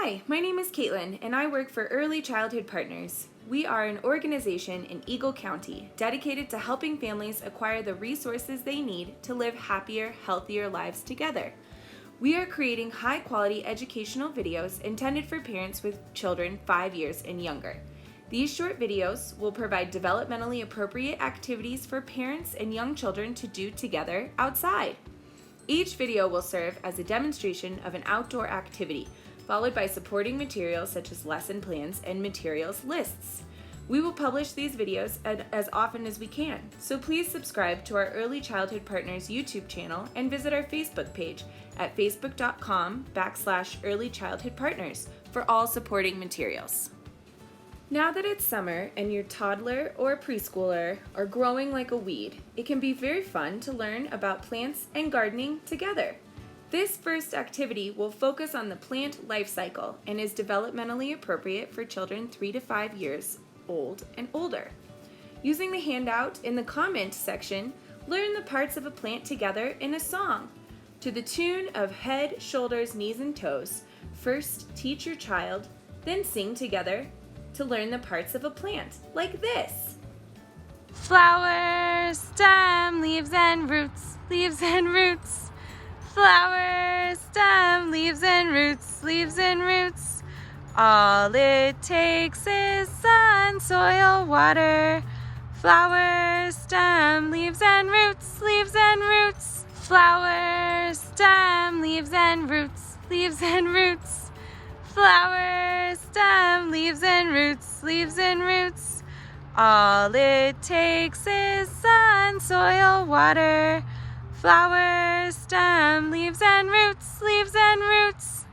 Hi, my name is Caitlin, and I work for Early Childhood Partners. We are an organization in Eagle County dedicated to helping families acquire the resources they need to live happier, healthier lives together. We are creating high-quality educational videos intended for parents with children 5 years and younger. These short videos will provide developmentally appropriate activities for parents and young children to do together outside. Each video will serve as a demonstration of an outdoor activity, followed by supporting materials such as lesson plans and materials lists. We will publish these videos as often as we can, so please subscribe to our Early Childhood Partners YouTube channel and visit our Facebook page at facebook.com/Early Childhood Partners for all supporting materials. Now that it's summer and your toddler or preschooler are growing like a weed, it can be very fun to learn about plants and gardening together. This first activity will focus on the plant life cycle and is developmentally appropriate for children 3 to 5 years old and older. Using the handout in the comment section, learn the parts of a plant together in a song. To the tune of head, shoulders, knees, and toes, first teach your child, then sing together to learn the parts of a plant, like this. Flower, stem, leaves and roots, leaves and roots. Flower, stem, leaves and roots, leaves and roots. All it takes is sun, soil, water. Flower, stem, leaves and roots, leaves and roots. Flower, stem, leaves and roots, leaves and roots. Flower, stem, leaves and roots, leaves and roots. All it takes is sun, soil, water. Flower, stem, leaves and roots, leaves and roots.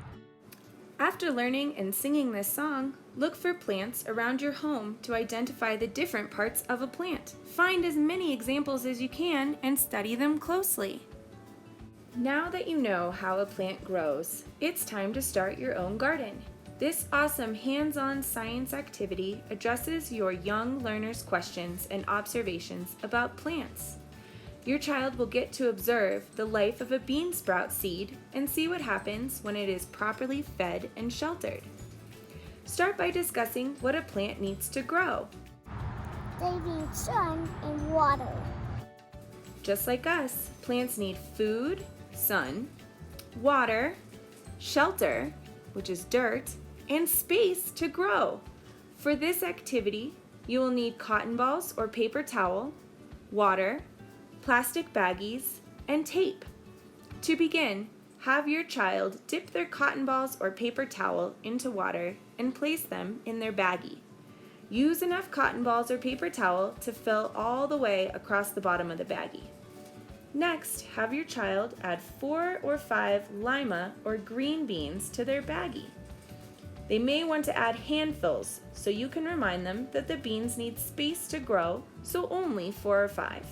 After learning and singing this song, look for plants around your home to identify the different parts of a plant. Find as many examples as you can and study them closely. Now that you know how a plant grows, it's time to start your own garden. This awesome hands-on science activity addresses your young learners' questions and observations about plants. Your child will get to observe the life of a bean sprout seed and see what happens when it is properly fed and sheltered. Start by discussing what a plant needs to grow. They need sun and water. Just like us, plants need food, sun, water, shelter, which is dirt, and space to grow. For this activity, you will need cotton balls or paper towel, water, plastic baggies, and tape. To begin, have your child dip their cotton balls or paper towel into water and place them in their baggie. Use enough cotton balls or paper towel to fill all the way across the bottom of the baggie. Next, have your child add 4 or 5 lima or green beans to their baggie. They may want to add handfuls, so you can remind them that the beans need space to grow, so only 4 or 5.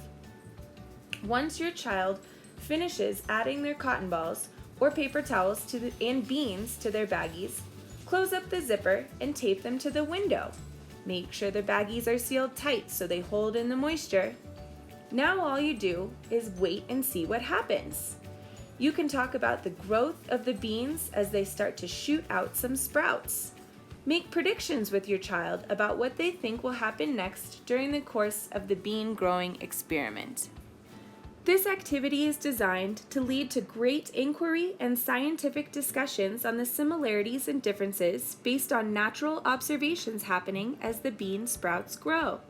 Once your child finishes adding their cotton balls or paper towels and beans to their baggies, close up the zipper and tape them to the window. Make sure the baggies are sealed tight so they hold in the moisture. Now all you do is wait and see what happens. You can talk about the growth of the beans as they start to shoot out some sprouts. Make predictions with your child about what they think will happen next during the course of the bean growing experiment. This activity is designed to lead to great inquiry and scientific discussions on the similarities and differences based on natural observations happening as the bean sprouts grow.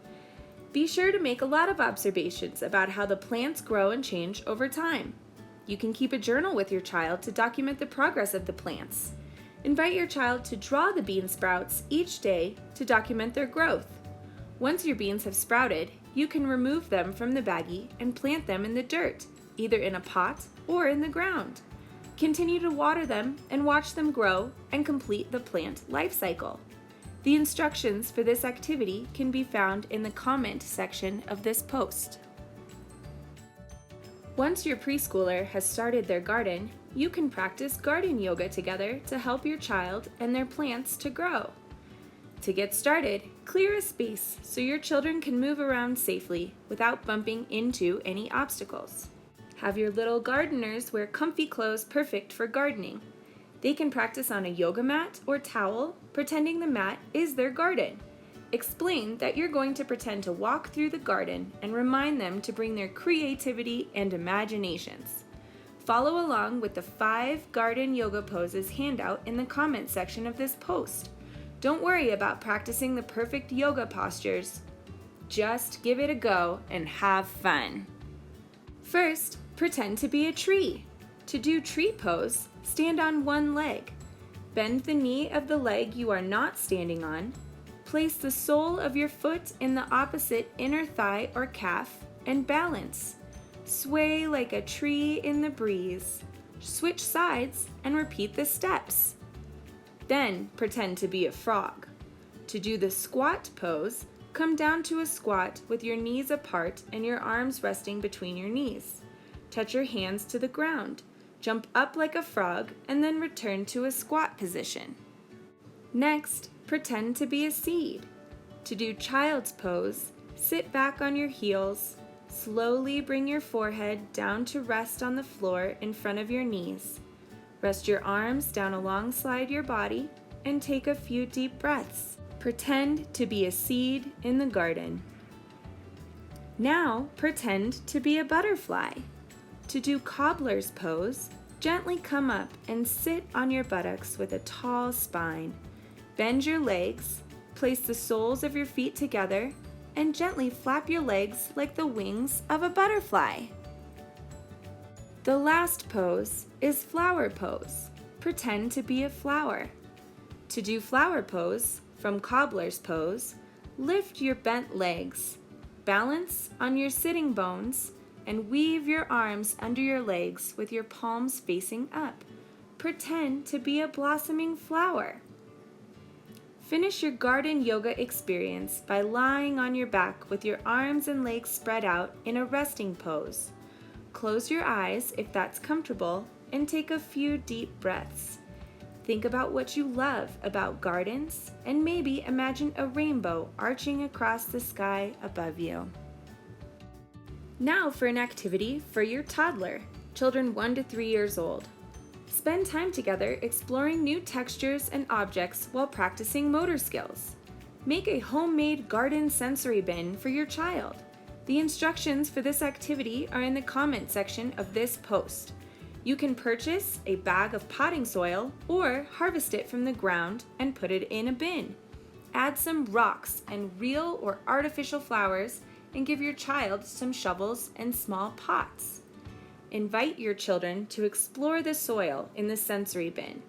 Be sure to make a lot of observations about how the plants grow and change over time. You can keep a journal with your child to document the progress of the plants. Invite your child to draw the bean sprouts each day to document their growth. Once your beans have sprouted, you can remove them from the baggie and plant them in the dirt, either in a pot or in the ground. Continue to water them and watch them grow and complete the plant life cycle. The instructions for this activity can be found in the comment section of this post. Once your preschooler has started their garden, you can practice garden yoga together to help your child and their plants to grow. To get started, clear a space so your children can move around safely without bumping into any obstacles. Have your little gardeners wear comfy clothes perfect for gardening. They can practice on a yoga mat or towel, pretending the mat is their garden. Explain that you're going to pretend to walk through the garden and remind them to bring their creativity and imaginations. Follow along with the 5 garden yoga poses handout in the comment section of this post. Don't worry about practicing the perfect yoga postures. Just give it a go and have fun. First, pretend to be a tree. To do tree pose, stand on one leg. Bend the knee of the leg you are not standing on. Place the sole of your foot in the opposite inner thigh or calf and balance. Sway like a tree in the breeze. Switch sides and repeat the steps. Then pretend to be a frog. To do the squat pose, come down to a squat with your knees apart and your arms resting between your knees. Touch your hands to the ground. Jump up like a frog and then return to a squat position. Next, pretend to be a seed. To do child's pose, sit back on your heels. Slowly bring your forehead down to rest on the floor in front of your knees. Rest your arms down alongside your body and take a few deep breaths. Pretend to be a seed in the garden. Now pretend to be a butterfly. To do cobbler's pose, gently come up and sit on your buttocks with a tall spine. Bend your legs, place the soles of your feet together, and gently flap your legs like the wings of a butterfly. The last pose is flower pose. Pretend to be a flower. To do flower pose, from cobbler's pose, lift your bent legs, balance on your sitting bones, and weave your arms under your legs with your palms facing up. Pretend to be a blossoming flower. Finish your garden yoga experience by lying on your back with your arms and legs spread out in a resting pose. Close your eyes if that's comfortable and take a few deep breaths. Think about what you love about gardens and maybe imagine a rainbow arching across the sky above you. Now for an activity for your toddler, children 1 to 3 years old. Spend time together exploring new textures and objects while practicing motor skills. Make a homemade garden sensory bin for your child. The instructions for this activity are in the comment section of this post. You can purchase a bag of potting soil or harvest it from the ground and put it in a bin. Add some rocks and real or artificial flowers and give your child some shovels and small pots. Invite your children to explore the soil in the sensory bin.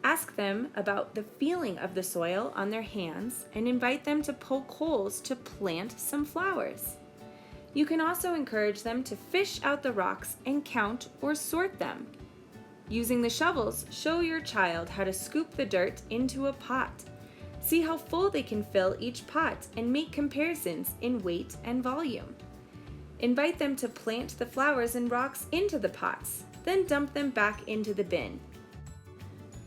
Ask them about the feeling of the soil on their hands and invite them to poke holes to plant some flowers. You can also encourage them to fish out the rocks and count or sort them. Using the shovels, show your child how to scoop the dirt into a pot. See how full they can fill each pot and make comparisons in weight and volume. Invite them to plant the flowers and rocks into the pots, then dump them back into the bin.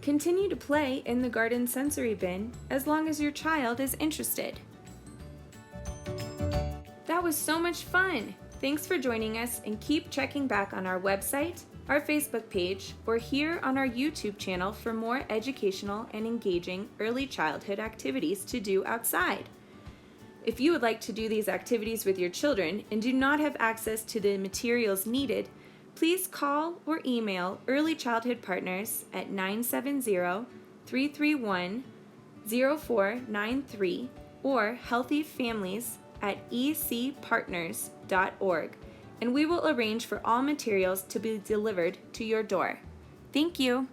Continue to play in the garden sensory bin as long as your child is interested. That was so much fun! Thanks for joining us, and keep checking back on our website, our Facebook page, or here on our YouTube channel for more educational and engaging early childhood activities to do outside. If you would like to do these activities with your children and do not have access to the materials needed, please call or email Early Childhood Partners at 970-331-0493 or healthyfamilies@ecpartners.org, and we will arrange for all materials to be delivered to your door. Thank you.